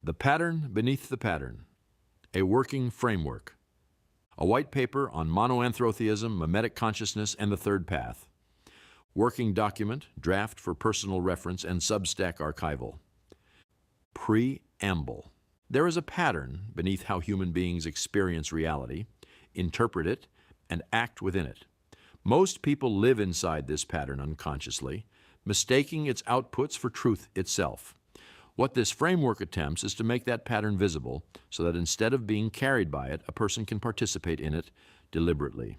The Pattern Beneath the Pattern, a Working Framework. A white paper on monoanthrotheism, mimetic consciousness, and the third path. Working document, draft for personal reference and Substack archival. Preamble. There is a pattern beneath how human beings experience reality, interpret it, and act within it. Most people live inside this pattern unconsciously, mistaking its outputs for truth itself. What this framework attempts is to make that pattern visible so that instead of being carried by it, a person can participate in it deliberately.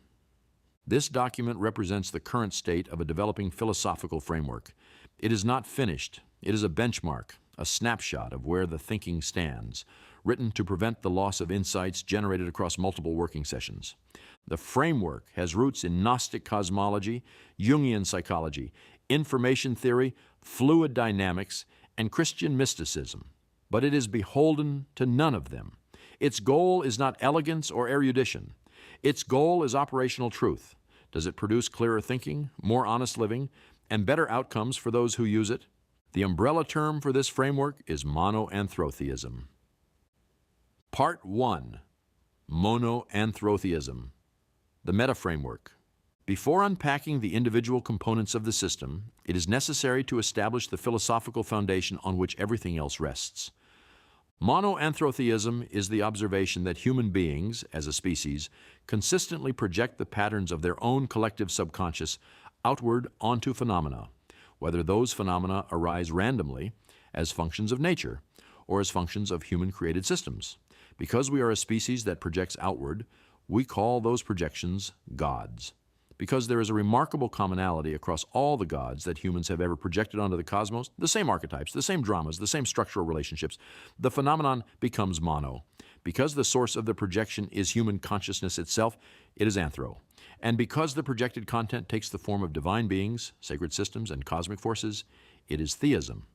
This document represents the current state of a developing philosophical framework. It is not finished. It is a benchmark, a snapshot of where the thinking stands, written to prevent the loss of insights generated across multiple working sessions. The framework has roots in Gnostic cosmology, Jungian psychology, information theory, fluid dynamics, and Christian mysticism, but it is beholden to none of them. Its goal is not elegance or erudition. Its goal is operational truth. Does it produce clearer thinking, more honest living, and better outcomes for those who use it? The umbrella term for this framework is monoanthrotheism. Part 1. Monoanthrotheism. The meta-framework. Before unpacking the individual components of the system, it is necessary to establish the philosophical foundation on which everything else rests. Monoanthrotheism is the observation that human beings, as a species, consistently project the patterns of their own collective subconscious outward onto phenomena, whether those phenomena arise randomly as functions of nature or as functions of human-created systems. Because we are a species that projects outward, we call those projections gods. Because there is a remarkable commonality across all the gods that humans have ever projected onto the cosmos, the same archetypes, the same dramas, the same structural relationships, the phenomenon becomes mono. Because the source of the projection is human consciousness itself, it is anthro. And because the projected content takes the form of divine beings, sacred systems, and cosmic forces, it is theism.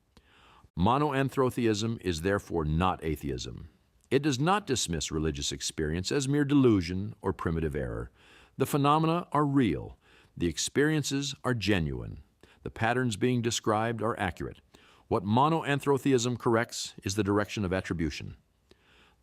Monoanthrotheism is therefore not atheism. It does not dismiss religious experience as mere delusion or primitive error. The phenomena are real. The experiences are genuine. The patterns being described are accurate. What monoanthrotheism corrects is the direction of attribution.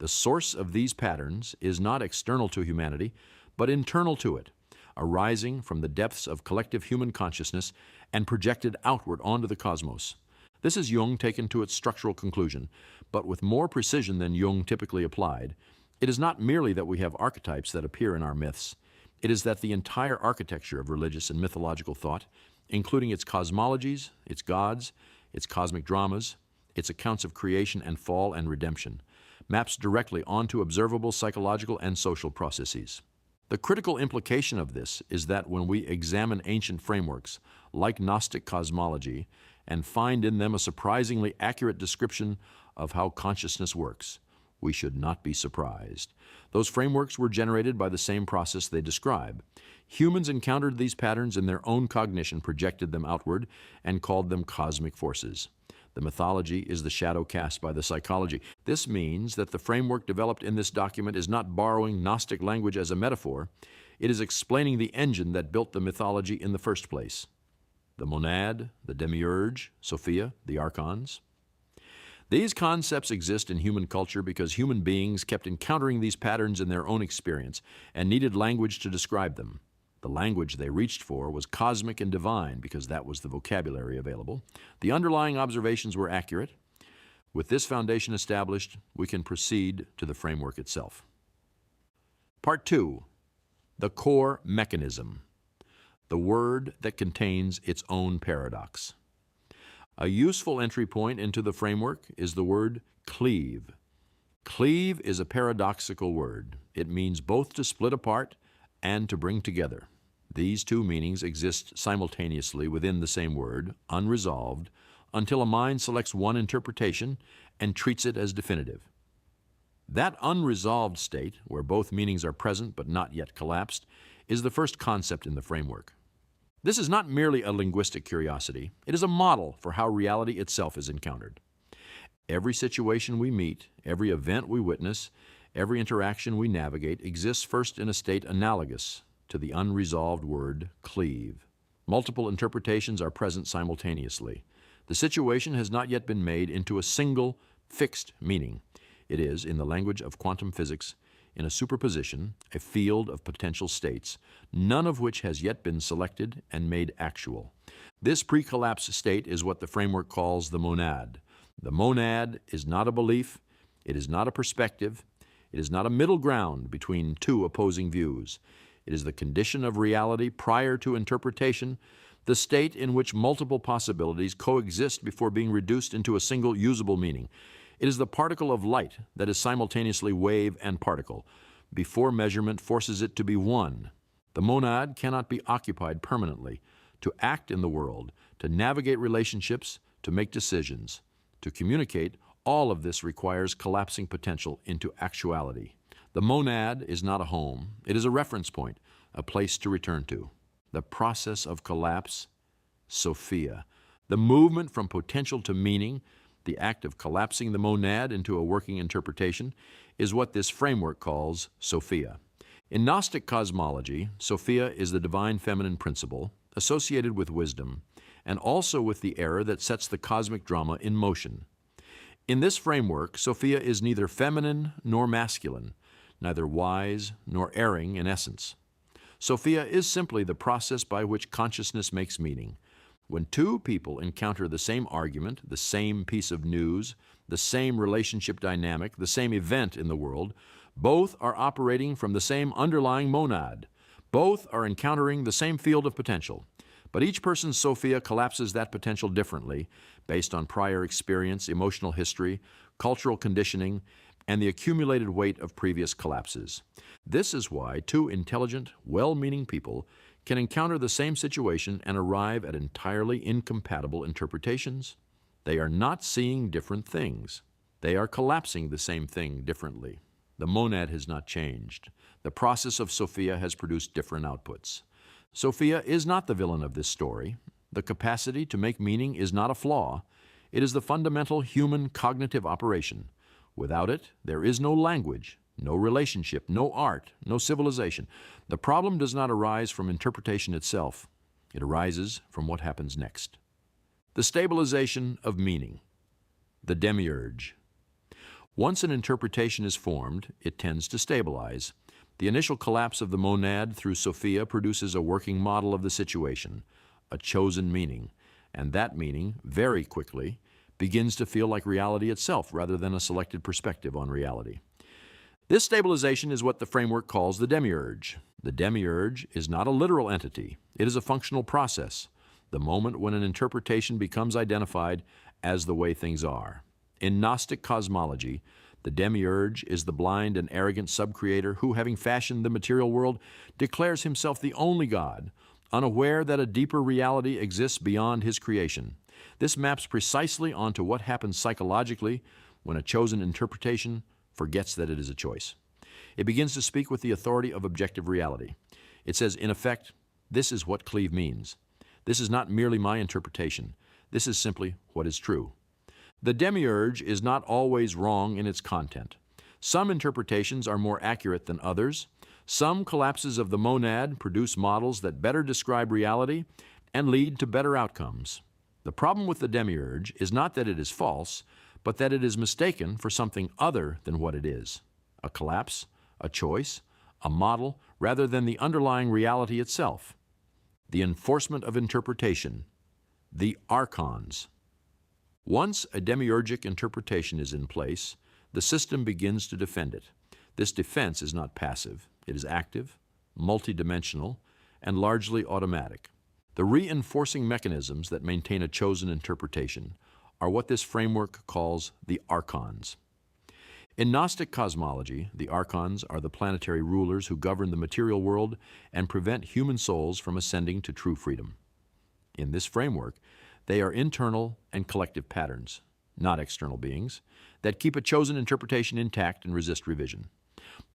The source of these patterns is not external to humanity, but internal to it, arising from the depths of collective human consciousness and projected outward onto the cosmos. This is Jung taken to its structural conclusion, but with more precision than Jung typically applied. It is not merely that we have archetypes that appear in our myths. It is that the entire architecture of religious and mythological thought, including its cosmologies, its gods, its cosmic dramas, its accounts of creation and fall and redemption, maps directly onto observable psychological and social processes. The critical implication of this is that when we examine ancient frameworks, like Gnostic cosmology, and find in them a surprisingly accurate description of how consciousness works, we should not be surprised. Those frameworks were generated by the same process they describe. Humans encountered these patterns in their own cognition, projected them outward, and called them cosmic forces. The mythology is the shadow cast by the psychology. This means that the framework developed in this document is not borrowing Gnostic language as a metaphor. It is explaining the engine that built the mythology in the first place. The monad, the demiurge, Sophia, the archons. These concepts exist in human culture because human beings kept encountering these patterns in their own experience and needed language to describe them. The language they reached for was cosmic and divine because that was the vocabulary available. The underlying observations were accurate. With this foundation established, we can proceed to the framework itself. Part 2. The core mechanism. The word that contains its own paradox. A useful entry point into the framework is the word cleave. Cleave is a paradoxical word. It means both to split apart and to bring together. These two meanings exist simultaneously within the same word, unresolved, until a mind selects one interpretation and treats it as definitive. That unresolved state, where both meanings are present but not yet collapsed, is the first concept in the framework. This is not merely a linguistic curiosity. It is a model for how reality itself is encountered. Every situation we meet, every event we witness, every interaction we navigate exists first in a state analogous to the unresolved word cleave. Multiple interpretations are present simultaneously. The situation has not yet been made into a single fixed meaning. It is, in the language of quantum physics, in a superposition, a field of potential states, none of which has yet been selected and made actual. This pre-collapse state is what the framework calls the monad. The monad is not a belief, it is not a perspective, it is not a middle ground between two opposing views. It is the condition of reality prior to interpretation, the state in which multiple possibilities coexist before being reduced into a single usable meaning. It is the particle of light that is simultaneously wave and particle, before measurement forces it to be one. The monad cannot be occupied permanently. To act in the world, to navigate relationships, to make decisions, to communicate, all of this requires collapsing potential into actuality. The monad is not a home. It is a reference point, a place to return to. The process of collapse, Sophia. The movement from potential to meaning, the act of collapsing the monad into a working interpretation, is what this framework calls Sophia. In Gnostic cosmology, Sophia is the divine feminine principle associated with wisdom, and also with the era that sets the cosmic drama in motion. In this framework, Sophia is neither feminine nor masculine, neither wise nor erring in essence. Sophia is simply the process by which consciousness makes meaning. When two people encounter the same argument, the same piece of news, the same relationship dynamic, the same event in the world, both are operating from the same underlying monad. Both are encountering the same field of potential. But each person's Sophia collapses that potential differently, based on prior experience, emotional history, cultural conditioning, and the accumulated weight of previous collapses. This is why two intelligent, well-meaning people can encounter the same situation and arrive at entirely incompatible interpretations. They are not seeing different things. They are collapsing the same thing differently. The monad has not changed. The process of Sophia has produced different outputs. Sophia is not the villain of this story. The capacity to make meaning is not a flaw. It is the fundamental human cognitive operation. Without it, there is no language, no relationship, no art, no civilization. The problem does not arise from interpretation itself. It arises from what happens next. The stabilization of meaning. The demiurge. Once an interpretation is formed, it tends to stabilize. The initial collapse of the monad through Sophia produces a working model of the situation, a chosen meaning, and that meaning, very quickly, begins to feel like reality itself rather than a selected perspective on reality. This stabilization is what the framework calls the demiurge. The demiurge is not a literal entity. It is a functional process, the moment when an interpretation becomes identified as the way things are. In Gnostic cosmology, the demiurge is the blind and arrogant subcreator who, having fashioned the material world, declares himself the only God, unaware that a deeper reality exists beyond his creation. This maps precisely onto what happens psychologically when a chosen interpretation forgets that it is a choice. It begins to speak with the authority of objective reality. It says, in effect, this is what cleave means. This is not merely my interpretation. This is simply what is true. The demiurge is not always wrong in its content. Some interpretations are more accurate than others. Some collapses of the monad produce models that better describe reality and lead to better outcomes. The problem with the demiurge is not that it is false, but that it is mistaken for something other than what it is: a collapse, a choice, a model, rather than the underlying reality itself. The enforcement of interpretation, the archons. Once a demiurgic interpretation is in place, the system begins to defend it. This defense is not passive. It is active, multidimensional, and largely automatic. The reinforcing mechanisms that maintain a chosen interpretation are what this framework calls the archons. In Gnostic cosmology, the archons are the planetary rulers who govern the material world and prevent human souls from ascending to true freedom. In this framework, they are internal and collective patterns, not external beings, that keep a chosen interpretation intact and resist revision.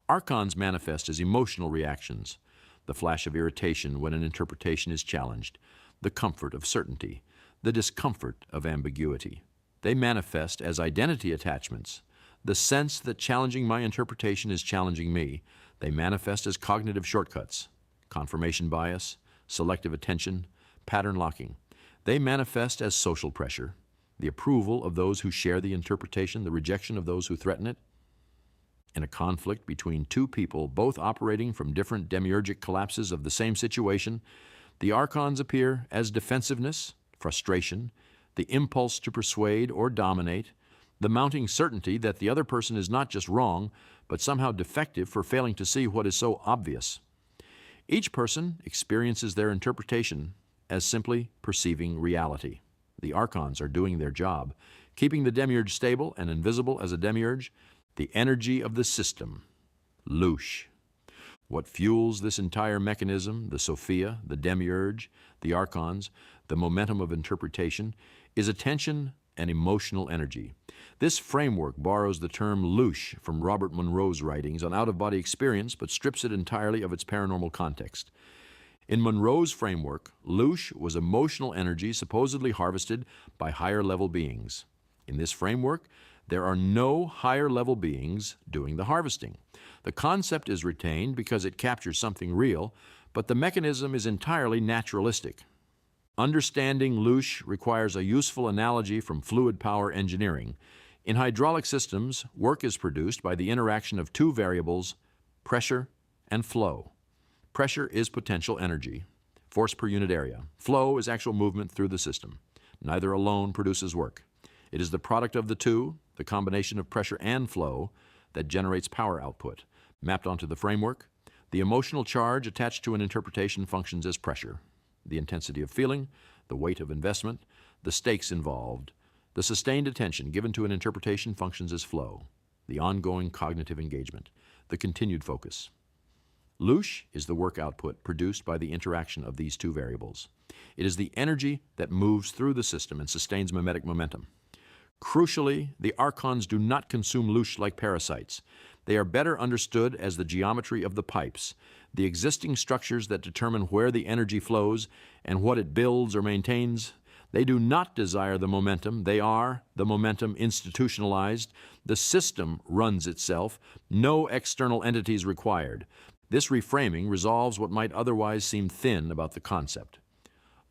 Archons manifest as emotional reactions: the flash of irritation when an interpretation is challenged, the comfort of certainty, the discomfort of ambiguity. They manifest as identity attachments: the sense that challenging my interpretation is challenging me. They manifest as cognitive shortcuts: confirmation bias, selective attention, pattern locking. They manifest as social pressure: the approval of those who share the interpretation, the rejection of those who threaten it. In a conflict between two people, both operating from different demiurgic collapses of the same situation, the archons appear as defensiveness, frustration, the impulse to persuade or dominate, the mounting certainty that the other person is not just wrong, but somehow defective for failing to see what is so obvious. Each person experiences their interpretation as simply perceiving reality. The archons are doing their job, keeping the demiurge stable and invisible as a demiurge, the energy of the system, Lush. What fuels this entire mechanism, the Sophia, the demiurge, the archons, the momentum of interpretation, is attention and emotional energy. This framework borrows the term Lush from Robert Monroe's writings on out-of-body experience, but strips it entirely of its paranormal context. In Monroe's framework, Lush was emotional energy supposedly harvested by higher-level beings. In this framework, there are no higher-level beings doing the harvesting. The concept is retained because it captures something real, but the mechanism is entirely naturalistic. Understanding Lush requires a useful analogy from fluid power engineering. In hydraulic systems, work is produced by the interaction of two variables, pressure and flow. Pressure is potential energy, force per unit area. Flow is actual movement through the system. Neither alone produces work. It is the product of the two, the combination of pressure and flow, that generates power output. Mapped onto the framework, the emotional charge attached to an interpretation functions as pressure. The intensity of feeling, the weight of investment, the stakes involved, the sustained attention given to an interpretation functions as flow, the ongoing cognitive engagement, the continued focus. Lush is the work output produced by the interaction of these two variables. It is the energy that moves through the system and sustains mimetic momentum. Crucially, the archons do not consume Lush like parasites. They are better understood as the geometry of the pipes, the existing structures that determine where the energy flows and what it builds or maintains. They do not desire the momentum. They are the momentum institutionalized. The system runs itself. No external entities required. This reframing resolves what might otherwise seem thin about the concept.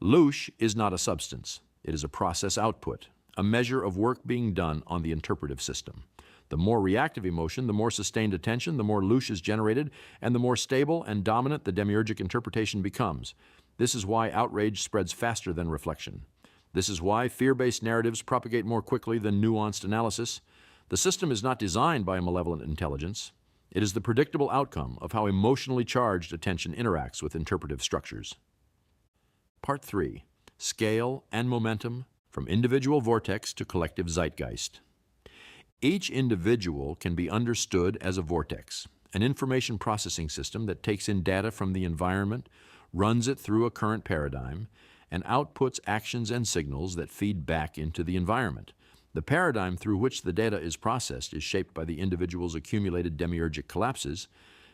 Lush is not a substance. It is a process output, a measure of work being done on the interpretive system. The more reactive emotion, the more sustained attention, the more Lush is generated, and the more stable and dominant the demiurgic interpretation becomes. This is why outrage spreads faster than reflection. This is why fear-based narratives propagate more quickly than nuanced analysis. The system is not designed by a malevolent intelligence. It is the predictable outcome of how emotionally charged attention interacts with interpretive structures. Part 3. Scale and momentum from individual vortex to collective zeitgeist. Each individual can be understood as a vortex, an information processing system that takes in data from the environment, runs it through a current paradigm, and outputs actions and signals that feed back into the environment. The paradigm through which the data is processed is shaped by the individual's accumulated demiurgic collapses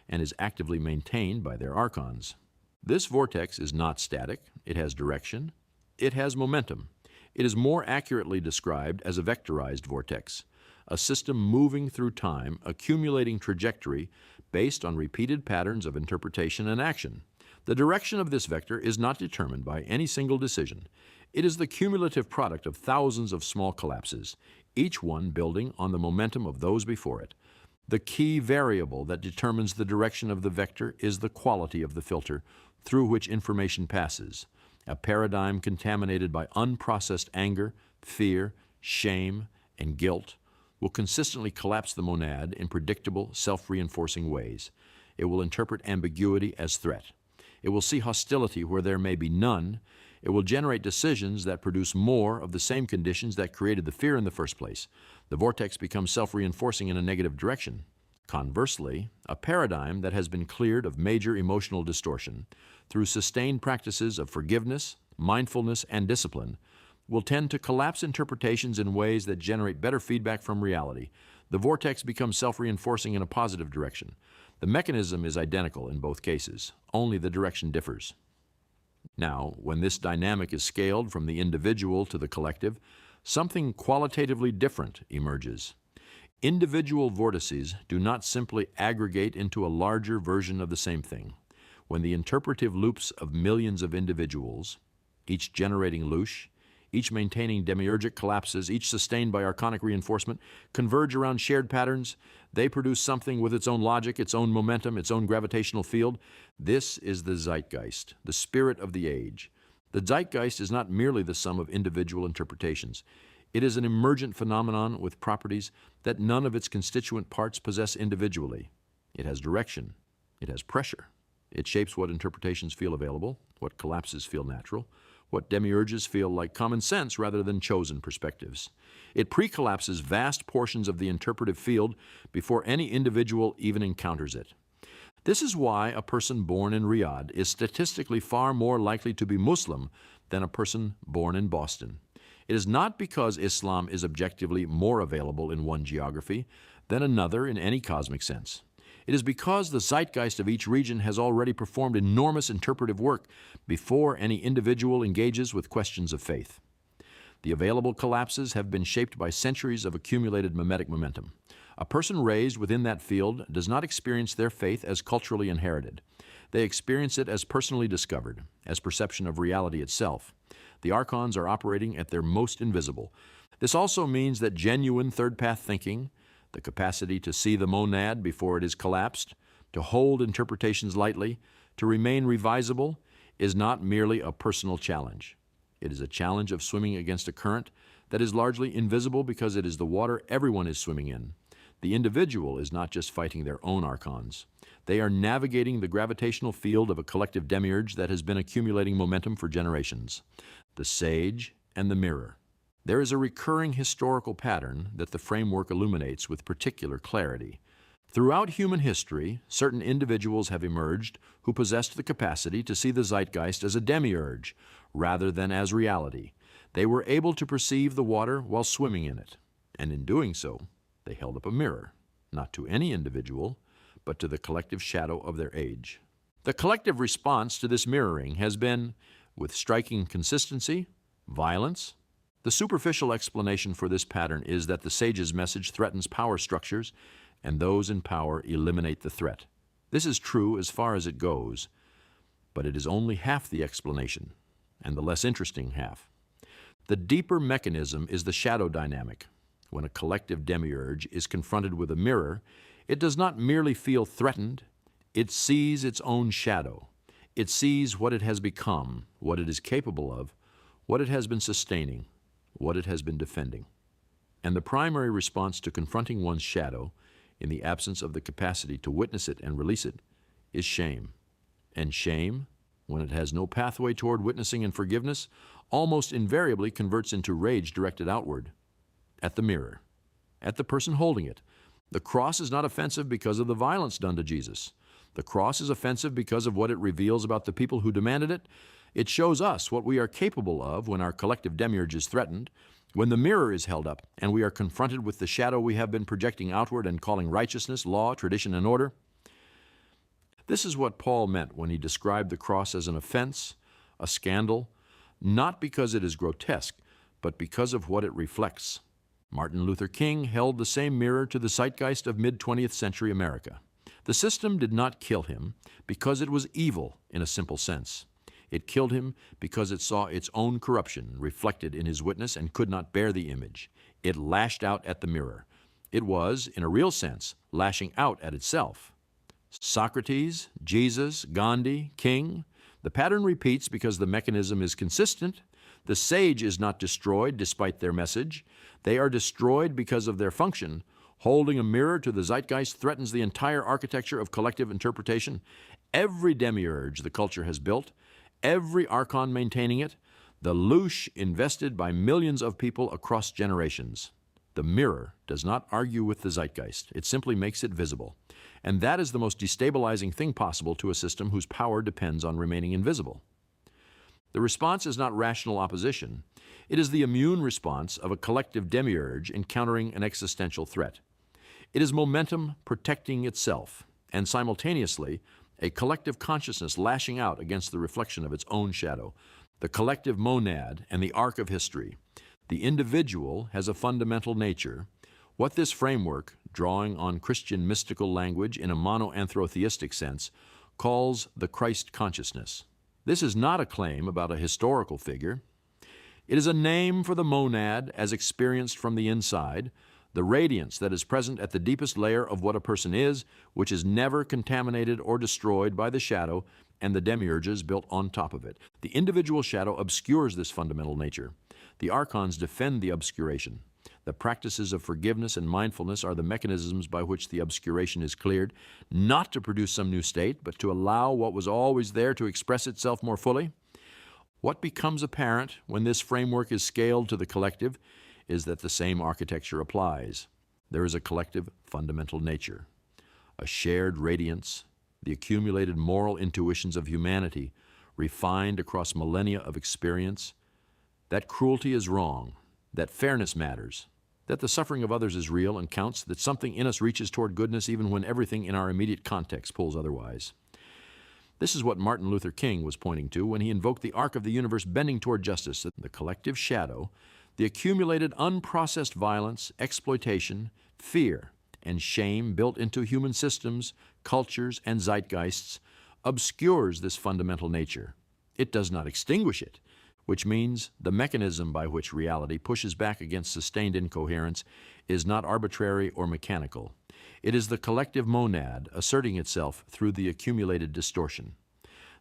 and is actively maintained by their archons. This vortex is not static. It has direction. It has momentum. It is more accurately described as a vectorized vortex, a system moving through time, accumulating trajectory based on repeated patterns of interpretation and action. The direction of this vector is not determined by any single decision. It is the cumulative product of thousands of small collapses, each one building on the momentum of those before it. The key variable that determines the direction of the vector is the quality of the filter through which information passes. A paradigm contaminated by unprocessed anger, fear, shame, and guilt will consistently collapse the monad in predictable, self-reinforcing ways. It will interpret ambiguity as threat. It will see hostility where there may be none. It will generate decisions that produce more of the same conditions that created the fear in the first place. The vortex becomes self-reinforcing in a negative direction. Conversely, a paradigm that has been cleared of major emotional distortion through sustained practices of forgiveness, mindfulness, and discipline will tend to collapse interpretations in ways that generate better feedback from reality. The vortex becomes self-reinforcing in a positive direction. The mechanism is identical in both cases, only the direction differs. Now, when this dynamic is scaled from the individual to the collective, something qualitatively different emerges. Individual vortices do not simply aggregate into a larger version of the same thing. When the interpretive loops of millions of individuals, each generating Lush, each maintaining demiurgic collapses, each sustained by archonic reinforcement, converge around shared patterns. They produce something with its own logic, its own momentum, its own gravitational field. This is the zeitgeist, the spirit of the age. The zeitgeist is not merely the sum of individual interpretations. It is an emergent phenomenon with properties that none of its constituent parts possess individually. It has direction. It has pressure. It shapes what interpretations feel available, what collapses feel natural, what demiurges feel like common sense rather than chosen perspectives. It pre-collapses vast portions of the interpretive field before any individual even encounters it. This is why a person born in Riyadh is statistically far more likely to be Muslim than a person born in Boston. It is not because Islam is objectively more available in one geography than another in any cosmic sense. It is because the zeitgeist of each region has already performed enormous interpretive work before any individual engages with questions of faith. The available collapses have been shaped by centuries of accumulated mimetic momentum. A person raised within that field does not experience their faith as culturally inherited. They experience it as personally discovered, as perception of reality itself. The archons are operating at their most invisible. This also means that genuine third-path thinking, the capacity to see the monad before it is collapsed, to hold interpretations lightly, to remain revisable, is not merely a personal challenge. It is a challenge of swimming against a current that is largely invisible because it is the water everyone is swimming in. The individual is not just fighting their own archons. They are navigating the gravitational field of a collective demiurge that has been accumulating momentum for generations. The sage and the mirror. There is a recurring historical pattern that the framework illuminates with particular clarity. Throughout human history, certain individuals have emerged who possessed the capacity to see the zeitgeist as a demiurge rather than as reality. They were able to perceive the water while swimming in it, and in doing so, they held up a mirror, not to any individual, but to the collective shadow of their age. The collective response to this mirroring has been, with striking consistency, violence. The superficial explanation for this pattern is that the sage's message threatens power structures, and those in power eliminate the threat. This is true as far as it goes, but it is only half the explanation, and the less interesting half. The deeper mechanism is the shadow dynamic. When a collective demiurge is confronted with a mirror, it does not merely feel threatened, it sees its own shadow. It sees what it has become, what it is capable of, what it has been sustaining, what it has been defending. And the primary response to confronting one's shadow, in the absence of the capacity to witness it and release it, is shame. And shame, when it has no pathway toward witnessing and forgiveness, almost invariably converts into rage directed outward, at the mirror, at the person holding it. The cross is not offensive because of the violence done to Jesus. The cross is offensive because of what it reveals about the people who demanded it. It shows us what we are capable of when our collective demiurge is threatened, when the mirror is held up and we are confronted with the shadow we have been projecting outward and calling righteousness, law, tradition, and order. This is what Paul meant when he described the cross as an offense, a scandal, not because it is grotesque, but because of what it reflects. Martin Luther King held the same mirror to the zeitgeist of mid-20th century America. The system did not kill him because it was evil in a simple sense. It killed him because it saw its own corruption reflected in his witness and could not bear the image. It lashed out at the mirror. It was, in a real sense, lashing out at itself. Socrates, Jesus, Gandhi, King. The pattern repeats because the mechanism is consistent. The sage is not destroyed despite their message. They are destroyed because of their function. Holding a mirror to the zeitgeist threatens the entire architecture of collective interpretation. Every demiurge the culture has built, every archon maintaining it, the louche invested by millions of people across generations. The mirror does not argue with the zeitgeist. It simply makes it visible. And that is the most destabilizing thing possible to a system whose power depends on remaining invisible. The response is not rational opposition. It is the immune response of a collective demiurge encountering an existential threat. It is momentum protecting itself, and simultaneously, a collective consciousness lashing out against the reflection of its own shadow, the collective monad and the arc of history. The individual has a fundamental nature. What this framework, drawing on Christian mystical language in a monoanthrotheistic sense, calls the Christ consciousness. This is not a claim about a historical figure. It is a name for the monad as experienced from the inside, the radiance that is present at the deepest layer of what a person is, which is never contaminated or destroyed by the shadow and the demiurges built on top of it. The individual shadow obscures this fundamental nature. The archons defend the obscuration. The practices of forgiveness and mindfulness are the mechanisms by which the obscuration is cleared, not to produce some new state, but to allow what was always there to express itself more fully. What becomes apparent when this framework is scaled to the collective is that the same architecture applies. There is a collective fundamental nature, a shared radiance, the accumulated moral intuitions of humanity, refined across millennia of experience, that cruelty is wrong, that fairness matters, that the suffering of others is real and counts, that something in us reaches toward goodness even when everything in our immediate context pulls otherwise. This is what Martin Luther King was pointing to when he invoked the arc of the universe bending toward justice, the collective shadow, the accumulated unprocessed violence, exploitation, fear, and shame built into human systems, cultures, and zeitgeists obscures this fundamental nature. It does not extinguish it, which means the mechanism by which reality pushes back against sustained incoherence is not arbitrary or mechanical. It is the collective monad asserting itself through the accumulated distortion.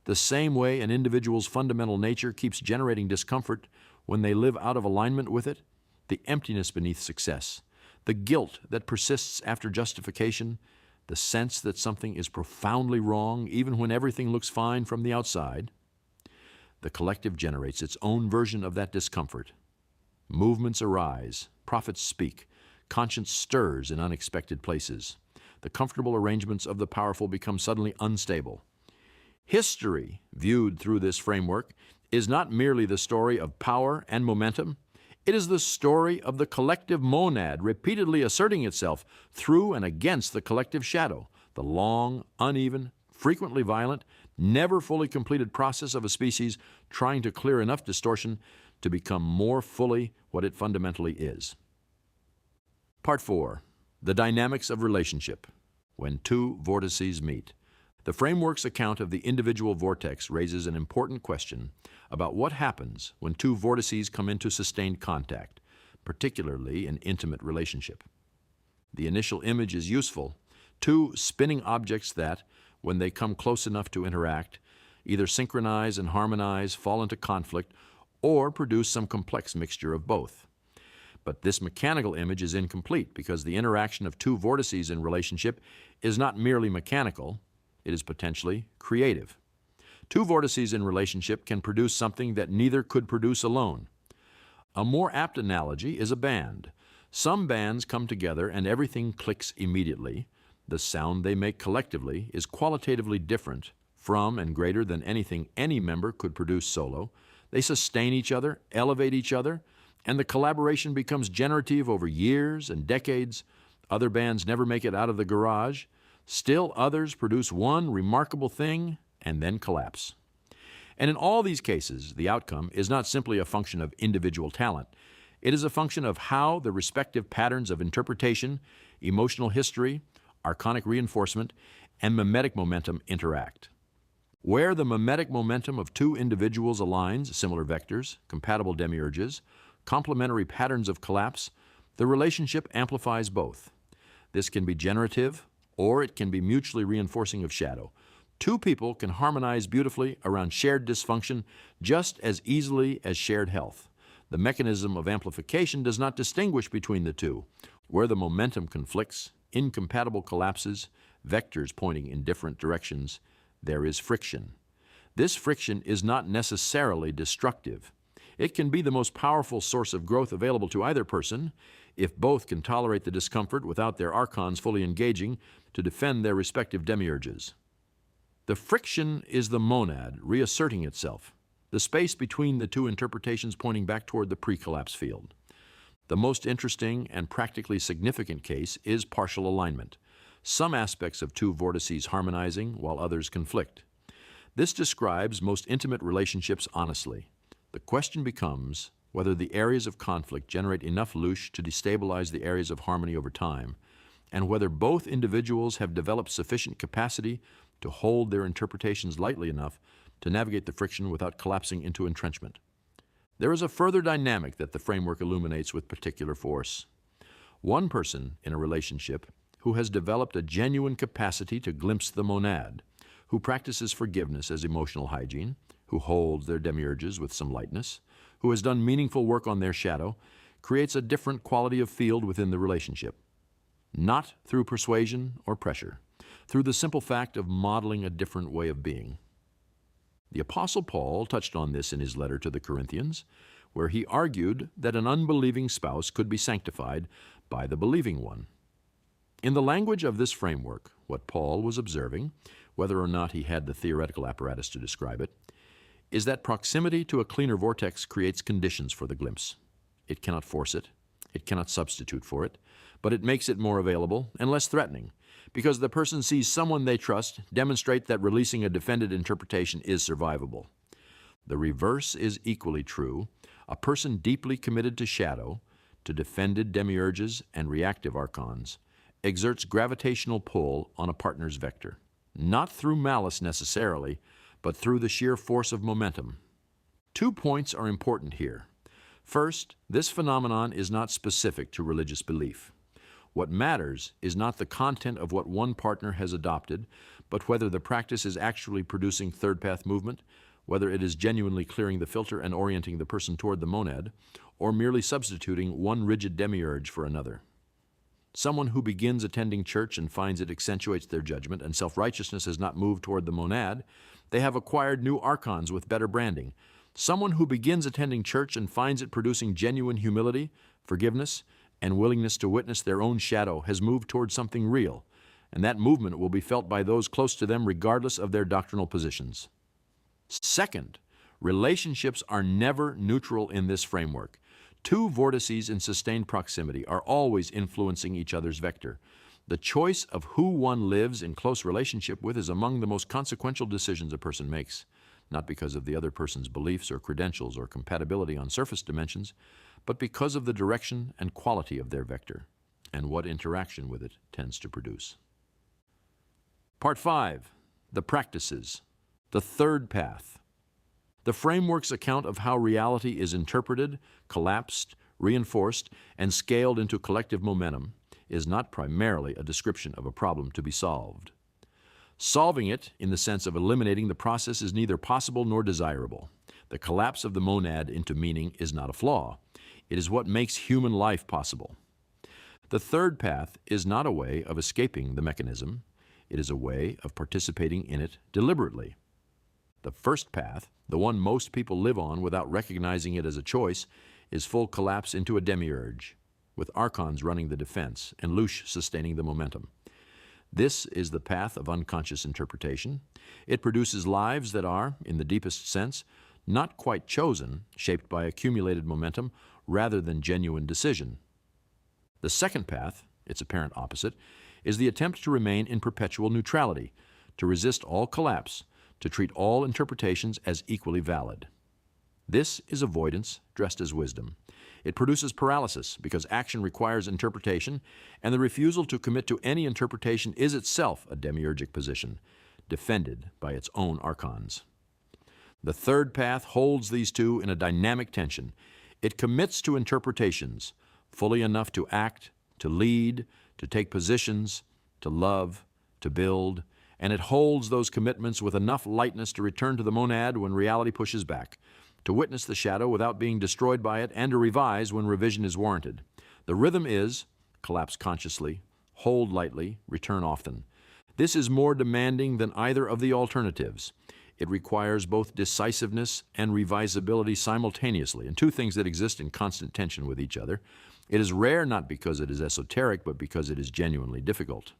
The same way an individual's fundamental nature keeps generating discomfort when they live out of alignment with it, the emptiness beneath success, the guilt that persists after justification, the sense that something is profoundly wrong even when everything looks fine from the outside, the collective generates its own version of that discomfort. Movements arise, prophets speak, conscience stirs in unexpected places. The comfortable arrangements of the powerful become suddenly unstable. History, viewed through this framework, is not merely the story of power and momentum. It is the story of the collective monad repeatedly asserting itself through and against the collective shadow, the long, uneven, frequently violent, never fully completed process of a species trying to clear enough distortion to become more fully what it fundamentally is. Part 4. The Dynamics of Relationship, when two vortices meet. The framework's account of the individual vortex raises an important question about what happens when two vortices come into sustained contact, particularly in intimate relationship. The initial image is useful. Two spinning objects that, when they come close enough to interact, either synchronize and harmonize, fall into conflict, or produce some complex mixture of both. But this mechanical image is incomplete because the interaction of two vortices in relationship is not merely mechanical, it is potentially creative. Two vortices in relationship can produce something that neither could produce alone. A more apt analogy is a band. Some bands come together and everything clicks immediately. The sound they make collectively is qualitatively different from and greater than anything any member could produce solo. They sustain each other, elevate each other, and the collaboration becomes generative over years and decades. Other bands never make it out of the garage. Still others produce one remarkable thing and then collapse. And in all these cases, the outcome is not simply a function of individual talent. It is a function of how the respective patterns of interpretation, emotional history, archonic reinforcement, and mimetic momentum interact. Where the mimetic momentum of two individuals aligns, similar vectors, compatible demiurges, complementary patterns of collapse, the relationship amplifies both. This can be generative, or it can be mutually reinforcing of shadow. Two people can harmonize beautifully around shared dysfunction just as easily as shared health. The mechanism of amplification does not distinguish between the two. Where the momentum conflicts, incompatible collapses, vectors pointing in different directions, there is friction. This friction is not necessarily destructive. It can be the most powerful source of growth available to either person if both can tolerate the discomfort without their archons fully engaging to defend their respective demiurges. The friction is the monad reasserting itself, the space between the two interpretations pointing back toward the pre-collapse field. The most interesting and practically significant case is partial alignment, some aspects of two vortices harmonizing while others conflict. This describes most intimate relationships honestly. The question becomes whether the areas of conflict generate enough loosh to destabilize the areas of harmony over time, and whether both individuals have developed sufficient capacity to hold their interpretations lightly enough to navigate the friction without collapsing into entrenchment. There is a further dynamic that the framework illuminates with particular force. One person in a relationship who has developed a genuine capacity to glimpse the monad, who practices forgiveness as emotional hygiene, who holds their demiurges with some lightness, who has done meaningful work on their shadow, creates a different quality of field within the relationship. Not through persuasion or pressure, through the simple fact of modeling a different way of being. The Apostle Paul touched on this in his letter to the Corinthians, where he argued that an unbelieving spouse could be sanctified by the believing one. In the language of this framework, what Paul was observing, whether or not he had the theoretical apparatus to describe it, is that proximity to a cleaner vortex creates conditions for the glimpse. It cannot force it, it cannot substitute for it, but it makes it more available and less threatening, because the person sees someone they trust demonstrate that releasing a defended interpretation is survivable. The reverse is equally true. A person deeply committed to shadow, to defended demiurges and reactive archons, exerts gravitational pull on a partner's vector, not through malice necessarily, but through the sheer force of momentum. 2 points are important here. First, this phenomenon is not specific to religious belief. What matters is not the content of what one partner has adopted, but whether the practice is actually producing third path movement, whether it is genuinely clearing the filter and orienting the person toward the monad, or merely substituting one rigid demiurge for another. Someone who begins attending church and finds it accentuates their judgment and self-righteousness has not moved toward the monad, they have acquired new archons with better branding. Someone who begins attending church and finds it producing genuine humility, forgiveness, and willingness to witness their own shadow has moved toward something real, and that movement will be felt by those close to them regardless of their doctrinal positions. Second, relationships are never neutral in this framework. 2 vortices in sustained proximity are always influencing each other's vector. The choice of who one lives in close relationship with is among the most consequential decisions a person makes, not because of the other person's beliefs or credentials or compatibility on surface dimensions, but because of the direction and quality of their vector and what interaction with it tends to produce. Part 5. The practices. The third path. The framework's account of how reality is interpreted, collapsed, reinforced, and scaled into collective momentum is not primarily a description of a problem to be solved. Solving it, in the sense of eliminating the process, is neither possible nor desirable. The collapse of the monad into meaning is not a flaw. It is what makes human life possible. The third path is not a way of escaping the mechanism. It is a way of participating in it deliberately. The first path, the one most people live on without recognizing it as a choice, is full collapse into a demiurge, with archons running the defense and Lush sustaining the momentum. This is the path of unconscious interpretation. It produces lives that are, in the deepest sense, not quite chosen, shaped by accumulated momentum, rather than genuine decision. The second path, its apparent opposite, is the attempt to remain in perpetual neutrality, to resist all collapse, to treat all interpretations as equally valid. This is avoidance dressed as wisdom. It produces paralysis because action requires interpretation, and the refusal to commit to any interpretation is itself a demiurgic position, defended by its own archons. The third path holds these two in a dynamic tension. It commits to interpretations fully enough to act, to lead, to take positions, to love, to build, and it holds those commitments with enough lightness to return to the monad when reality pushes back, to witness the shadow without being destroyed by it, and to revise when revision is warranted. The rhythm is collapse consciously, hold lightly, return often. This is more demanding than either of the alternatives. It requires both decisiveness and revisability simultaneously, and two things that exist in constant tension with each other. It is rare not because it is esoteric, but because it is genuinely difficult.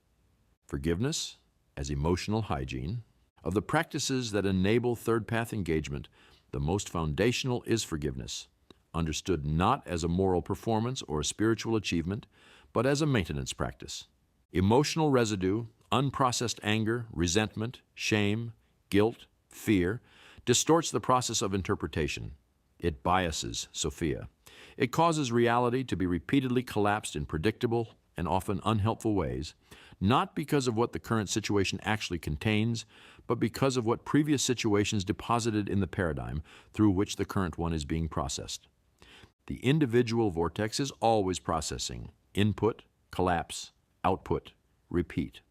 Forgiveness as emotional hygiene. Of the practices that enable third path engagement, the most foundational is forgiveness, understood not as a moral performance or a spiritual achievement, but as a maintenance practice. Emotional residue, unprocessed anger, resentment, shame, guilt, fear, distorts the process of interpretation. It biases Sophia. It causes reality to be repeatedly collapsed in predictable and often unhelpful ways, not because of what the current situation actually contains, but because of what previous situations deposited in the paradigm through which the current one is being processed. The individual vortex is always processing: input, collapse, output, repeat.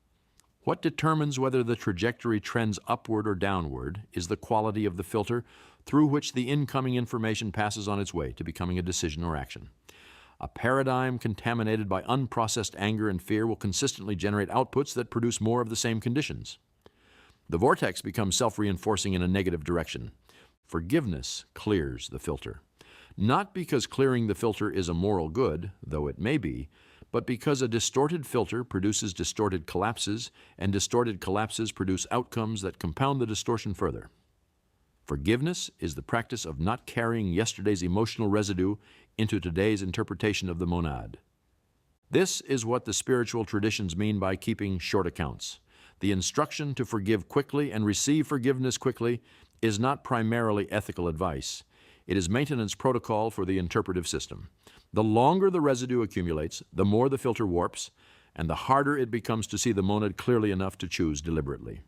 What determines whether the trajectory trends upward or downward is the quality of the filter through which the incoming information passes on its way to becoming a decision or action. A paradigm contaminated by unprocessed anger and fear will consistently generate outputs that produce more of the same conditions. The vortex becomes self-reinforcing in a negative direction. Forgiveness clears the filter. Not because clearing the filter is a moral good, though it may be, but because a distorted filter produces distorted collapses, and distorted collapses produce outcomes that compound the distortion further. Forgiveness is the practice of not carrying yesterday's emotional residue into today's interpretation of the monad. This is what the spiritual traditions mean by keeping short accounts. The instruction to forgive quickly and receive forgiveness quickly is not primarily ethical advice. It is maintenance protocol for the interpretive system. The longer the residue accumulates, the more the filter warps, and the harder it becomes to see the monad clearly enough to choose deliberately.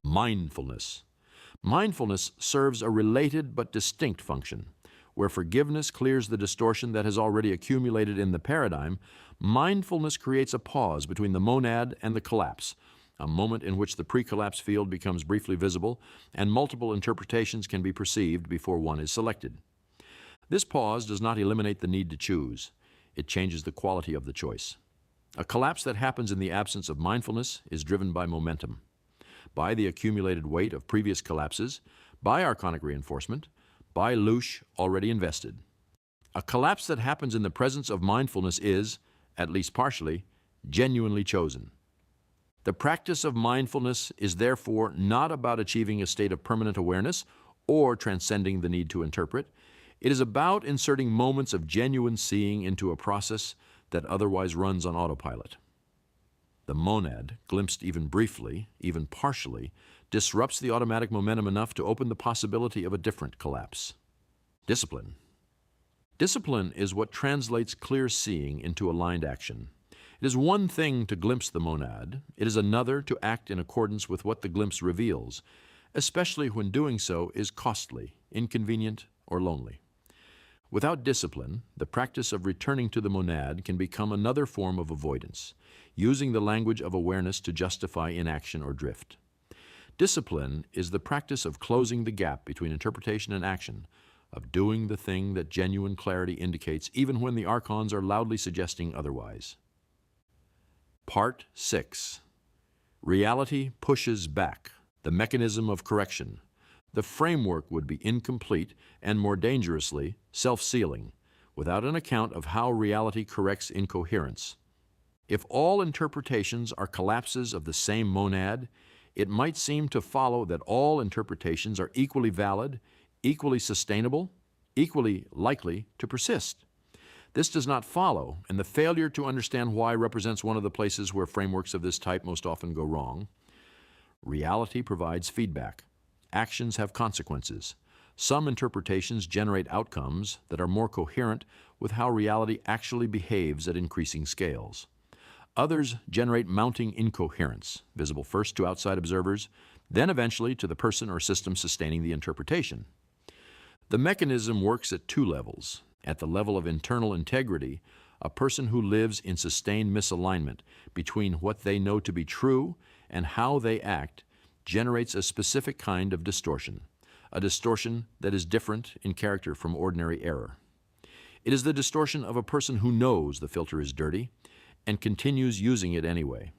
Mindfulness. Mindfulness serves a related but distinct function. Where forgiveness clears the distortion that has already accumulated in the paradigm, mindfulness creates a pause between the monad and the collapse, a moment in which the pre-collapse field becomes briefly visible and multiple interpretations can be perceived before one is selected. This pause does not eliminate the need to choose. It changes the quality of the choice. A collapse that happens in the absence of mindfulness is driven by momentum, by the accumulated weight of previous collapses, by archonic reinforcement, by loosh already invested. A collapse that happens in the presence of mindfulness is, at least partially, genuinely chosen. The practice of mindfulness is therefore not about achieving a state of permanent awareness or transcending the need to interpret. It is about inserting moments of genuine seeing into a process that otherwise runs on autopilot. The monad, glimpsed even briefly, even partially, disrupts the automatic momentum enough to open the possibility of a different collapse. Discipline. Discipline is what translates clear seeing into aligned action. It is one thing to glimpse the monad. It is another to act in accordance with what the glimpse reveals, especially when doing so is costly, inconvenient, or lonely. Without discipline, the practice of returning to the monad can become another form of avoidance, using the language of awareness to justify inaction or drift. Discipline is the practice of closing the gap between interpretation and action, of doing the thing that genuine clarity indicates even when the archons are loudly suggesting otherwise. Part 6. Reality pushes back, the mechanism of correction. The framework would be incomplete and, more dangerously, self-sealing, without an account of how reality corrects incoherence. If all interpretations are collapses of the same monad, it might seem to follow that all interpretations are equally valid, equally sustainable, equally likely to persist. This does not follow, and the failure to understand why represents one of the places where frameworks of this type most often go wrong. Reality provides feedback. Actions have consequences. Some interpretations generate outcomes that are more coherent with how reality actually behaves at increasing scales. Others generate mounting incoherence, visible first to outside observers, then eventually to the person or system sustaining the interpretation. The mechanism works at two levels. At the level of internal integrity, a person who lives in sustained misalignment between what they know to be true and how they act generates a specific kind of distortion, a distortion that is different in character from ordinary error. It is the distortion of a person who knows the filter is dirty and continues using it anyway.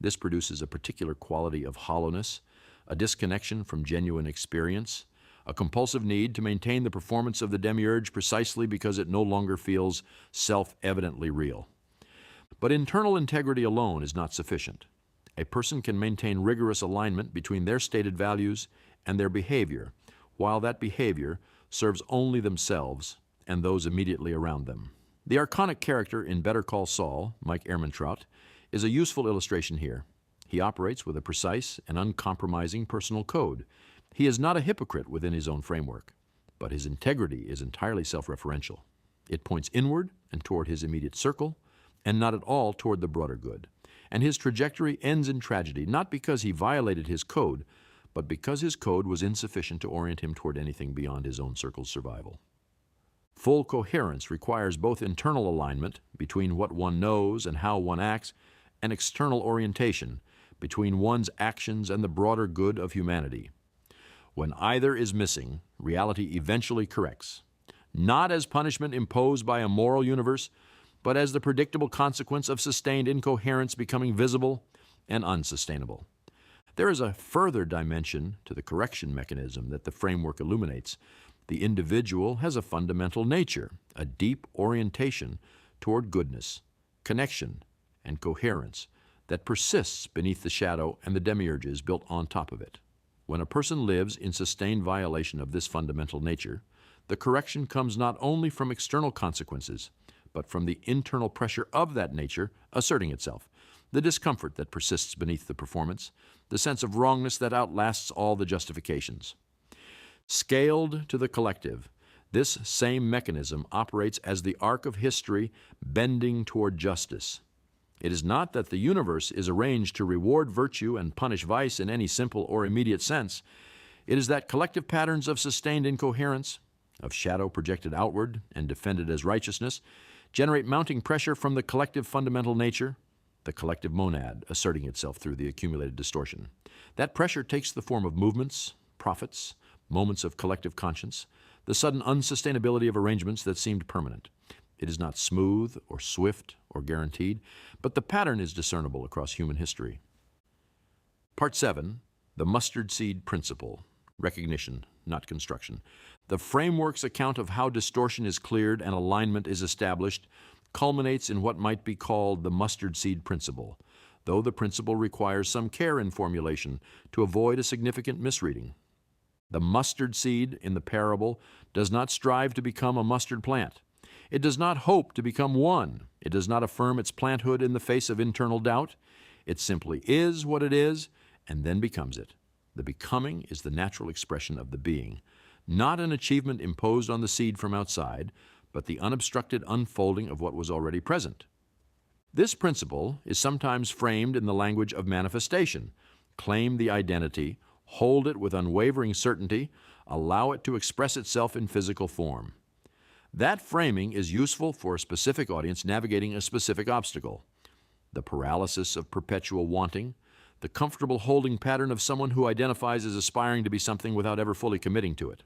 This produces a particular quality of hollowness, a disconnection from genuine experience, a compulsive need to maintain the performance of the demiurge precisely because it no longer feels self-evidently real. But internal integrity alone is not sufficient. A person can maintain rigorous alignment between their stated values and their behavior, while that behavior serves only themselves and those immediately around them. The archonic character in Better Call Saul, Mike Ehrmantraut, is a useful illustration here. He operates with a precise and uncompromising personal code. He is not a hypocrite within his own framework, but his integrity is entirely self-referential. It points inward and toward his immediate circle, and not at all toward the broader good. and his trajectory ends in tragedy, not because he violated his code, but because his code was insufficient to orient him toward anything beyond his own circle's survival. Full coherence requires both internal alignment between what one knows and how one acts, and external orientation between one's actions and the broader good of humanity. When either is missing, reality eventually corrects, not as punishment imposed by a moral universe, but as the predictable consequence of sustained incoherence becoming visible and unsustainable. There is a further dimension to the correction mechanism that the framework illuminates. The individual has a fundamental nature, a deep orientation toward goodness, connection, and coherence that persists beneath the shadow and the demiurges built on top of it. When a person lives in sustained violation of this fundamental nature, the correction comes not only from external consequences, but from the internal pressure of that nature asserting itself, the discomfort that persists beneath the performance, the sense of wrongness that outlasts all the justifications. Scaled to the collective, this same mechanism operates as the arc of history bending toward justice. It is not that the universe is arranged to reward virtue and punish vice in any simple or immediate sense. It is that collective patterns of sustained incoherence, of shadow projected outward and defended as righteousness, generate mounting pressure from the collective fundamental nature, the collective monad asserting itself through the accumulated distortion. That pressure takes the form of movements, profits, moments of collective conscience, the sudden unsustainability of arrangements that seemed permanent. It is not smooth or swift or guaranteed, but the pattern is discernible across human history. Part 7, the mustard seed principle, recognition, not construction. The framework's account of how distortion is cleared and alignment is established culminates in what might be called the mustard seed principle, though the principle requires some care in formulation to avoid a significant misreading. The mustard seed in the parable does not strive to become a mustard plant. It does not hope to become one. It does not affirm its planthood in the face of internal doubt. It simply is what it is and then becomes it. The becoming is the natural expression of the being, not an achievement imposed on the seed from outside, but the unobstructed unfolding of what was already present. This principle is sometimes framed in the language of manifestation. Claim the identity, hold it with unwavering certainty, allow it to express itself in physical form. That framing is useful for a specific audience navigating a specific obstacle. The paralysis of perpetual wanting, the comfortable holding pattern of someone who identifies as aspiring to be something without ever fully committing to it.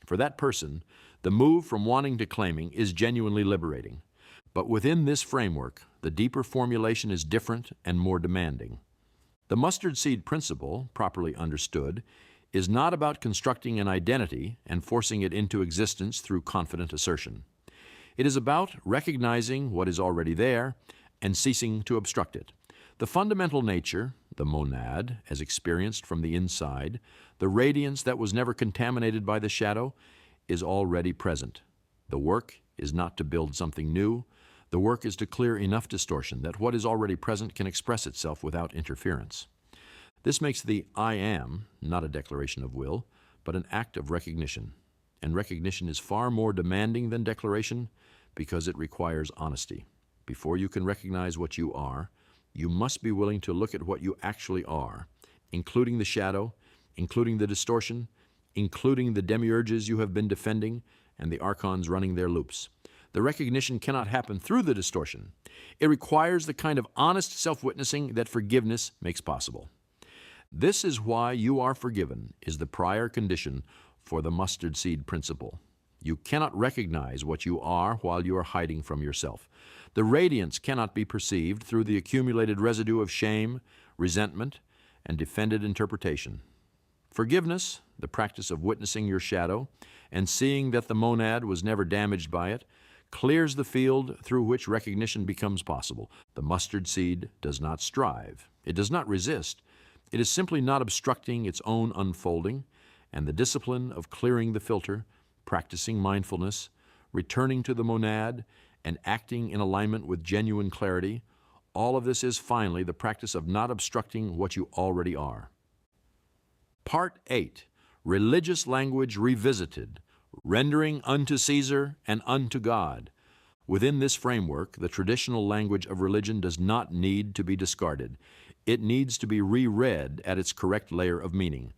For that person, the move from wanting to claiming is genuinely liberating. But within this framework, the deeper formulation is different and more demanding. The mustard seed principle, properly understood, is not about constructing an identity and forcing it into existence through confident assertion. It is about recognizing what is already there and ceasing to obstruct it. The fundamental nature, the monad, as experienced from the inside, the radiance that was never contaminated by the shadow, is already present. The work is not to build something new. The work is to clear enough distortion that what is already present can express itself without interference. This makes the I am not a declaration of will, but an act of recognition. And recognition is far more demanding than declaration because it requires honesty. Before you can recognize what you are, you must be willing to look at what you actually are, including the shadow, including the distortion, including the demiurges you have been defending and the archons running their loops. The recognition cannot happen through the distortion. It requires the kind of honest self-witnessing that forgiveness makes possible. This is why you are forgiven is the prior condition for the mustard seed principle. You cannot recognize what you are while you are hiding from yourself. The radiance cannot be perceived through the accumulated residue of shame, resentment, and defended interpretation. Forgiveness, the practice of witnessing your shadow and seeing that the monad was never damaged by it, clears the field through which recognition becomes possible. The mustard seed does not strive. It does not resist. It is simply not obstructing its own unfolding, and the discipline of clearing the filter, practicing mindfulness, returning to the monad, and acting in alignment with genuine clarity, all of this is finally the practice of not obstructing what you already are. Part 8, Religious Language Revisited, Rendering unto Caesar and unto God. Within this framework, the traditional language of religion does not need to be discarded. It needs to be reread at its correct layer of meaning.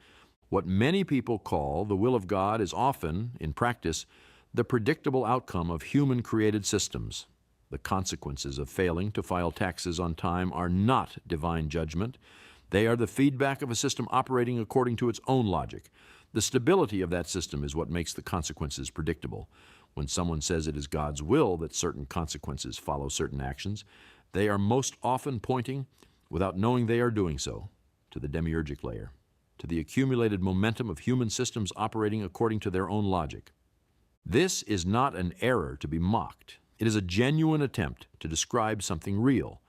What many people call the will of God is often, in practice, the predictable outcome of human-created systems. The consequences of failing to file taxes on time are not divine judgment. They are the feedback of a system operating according to its own logic. The stability of that system is what makes the consequences predictable. When someone says it is God's will that certain consequences follow certain actions, they are most often pointing, without knowing they are doing so, to the demiurgic layer, to the accumulated momentum of human systems operating according to their own logic. This is not an error to be mocked. It is a genuine attempt to describe something real.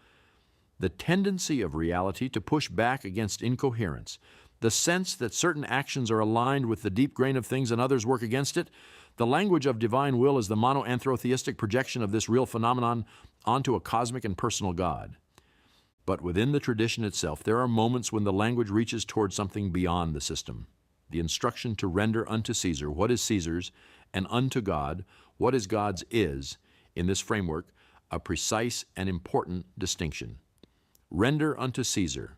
The tendency of reality to push back against incoherence, the sense that certain actions are aligned with the deep grain of things and others work against it, the language of divine will is the monoanthrotheistic projection of this real phenomenon onto a cosmic and personal God. But within the tradition itself, there are moments when the language reaches toward something beyond the system. The instruction to render unto Caesar what is Caesar's, and unto God what is God's is, in this framework, a precise and important distinction. Render unto Caesar,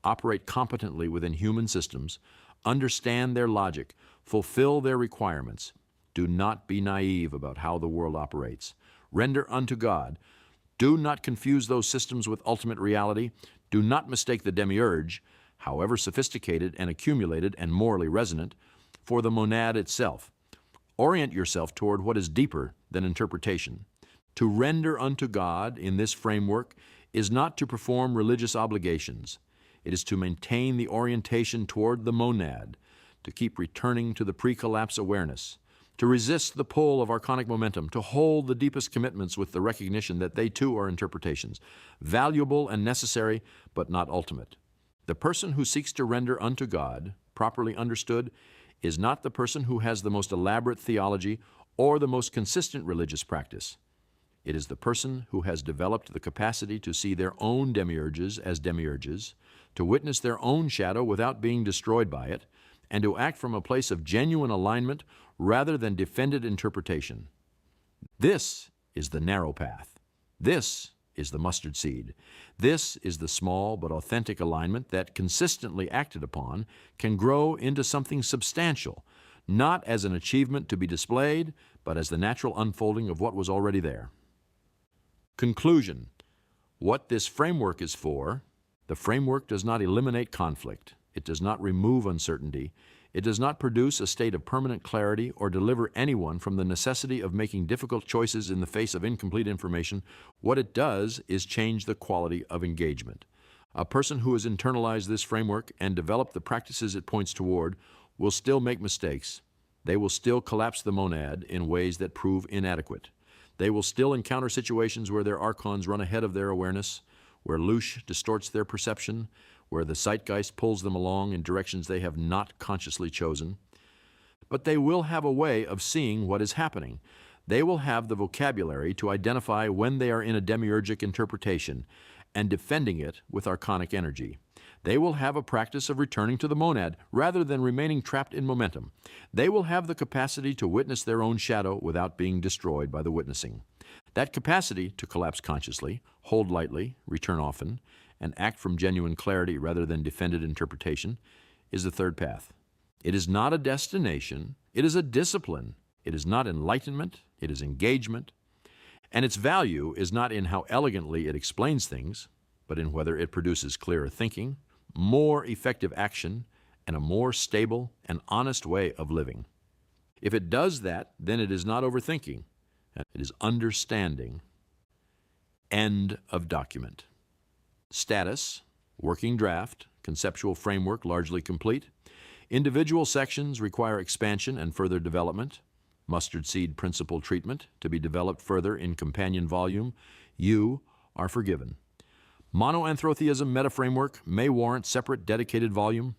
operate competently within human systems, understand their logic, fulfill their requirements. Do not be naive about how the world operates. Render unto God. Do not confuse those systems with ultimate reality. Do not mistake the demiurge, however sophisticated and accumulated and morally resonant, for the monad itself. Orient yourself toward what is deeper than interpretation. To render unto God in this framework is not to perform religious obligations. It is to maintain the orientation toward the monad, to keep returning to the pre-collapse awareness, to resist the pull of archonic momentum, to hold the deepest commitments with the recognition that they too are interpretations, valuable and necessary, but not ultimate. The person who seeks to render unto God, properly understood, is not the person who has the most elaborate theology or the most consistent religious practice. It is the person who has developed the capacity to see their own demiurges as demiurges, to witness their own shadow without being destroyed by it, and to act from a place of genuine alignment rather than defended interpretation. This is the narrow path. This is the mustard seed. This is the small but authentic alignment that, consistently acted upon, can grow into something substantial, not as an achievement to be displayed, but as the natural unfolding of what was already there. Conclusion. What this framework is for: the framework does not eliminate conflict. It does not remove uncertainty. It does not produce a state of permanent clarity or deliver anyone from the necessity of making difficult choices in the face of incomplete information. What it does is change the quality of engagement. A person who has internalized this framework and developed the practices it points toward will still make mistakes. They will still collapse the monad in ways that prove inadequate. They will still encounter situations where their archons run ahead of their awareness, where Lush distorts their perception, where the zeitgeist pulls them along in directions they have not consciously chosen. But they will have a way of seeing what is happening. They will have the vocabulary to identify when they are in a demiurgic interpretation and defending it with archonic energy. They will have a practice of returning to the monad rather than remaining trapped in momentum. They will have the capacity to witness their own shadow without being destroyed by the witnessing. That capacity to collapse consciously, hold lightly, return often, and act from genuine clarity rather than defended interpretation is the third path. It is not a destination. It is a discipline. It is not enlightenment. It is engagement. And its value is not in how elegantly it explains things, but in whether it produces clearer thinking, more effective action, and a more stable and honest way of living. If it does that, then it is not overthinking. It is understanding. End of document. Status, working draft, conceptual framework largely complete. Individual sections require expansion and further development. Mustard seed principle treatment to be developed further in companion volume. You are forgiven. Monoanthrotheism meta-framework may warrant separate dedicated volume.